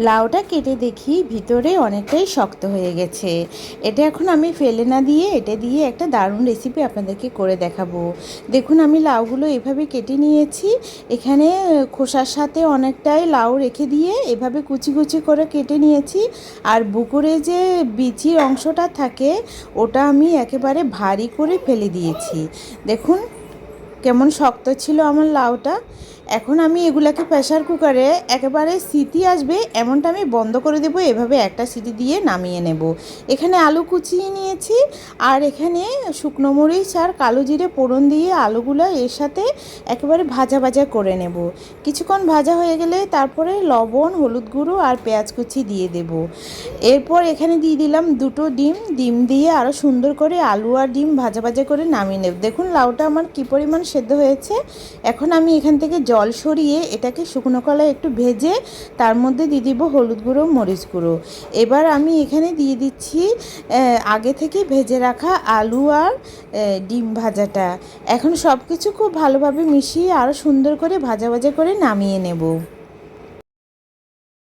লাউটা কেটে দেখি ভিতরে অনেকটাই শক্ত হয়ে গেছে। এটা এখন আমি ফেলে না দিয়ে এটা দিয়ে একটা দারুণ রেসিপি আপনাদেরকে করে দেখাবো। দেখুন আমি লাউগুলো এভাবে কেটে নিয়েছি। এখানে খোসার সাথে অনেকটাই লাউ রেখে দিয়ে এভাবে কুচি কুচি করে কেটে নিয়েছি। আর বুকুরে যে বিচির অংশটা থাকে ওটা আমি একেবারে ভারী করে ফেলে দিয়েছি। দেখুন কেমন শক্ত ছিল আমার লাউটা। এখন আমি এগুলাকে প্রেসার কুকারে একেবারে সিটি আসবে এমনটা আমি বন্ধ করে দেবো, এভাবে একটা সিটি দিয়ে নামিয়ে নেব। এখানে আলু কুচিয়ে নিয়েছি আর এখানে শুকনো মরিচ আর কালো জিরে ফোড়ন দিয়ে আলুগুলো এর সাথে একেবারে ভাজা ভাজা করে নেব। কিছুক্ষণ ভাজা হয়ে গেলে তারপরে লবণ, হলুদ গুঁড়ো আর পেঁয়াজ কুচি দিয়ে দেব। এরপর এখানে দিয়ে দিলাম দুটো ডিম দিয়ে আরও সুন্দর করে আলু আর ডিম ভাজা ভাজা করে নামিয়ে নেব। দেখুন লাউটা আমার কী পরিমাণ সেদ্ধ হয়েছে। এখন আমি এখান থেকে জল সরিয়ে এটাকে শুকনো কলায় একটু ভেজে তার মধ্যে দিয়ে দিব হলুদ গুঁড়ো, মরিচ গুঁড়ো। এবার আমি এখানে দিয়ে দিচ্ছি আগে থেকে ভেজে রাখা আলু আর ডিম ভাজাটা। এখন সব কিছু খুব ভালোভাবে মিশিয়ে আরও সুন্দর করে ভাজা ভাজা করে নামিয়ে নেব।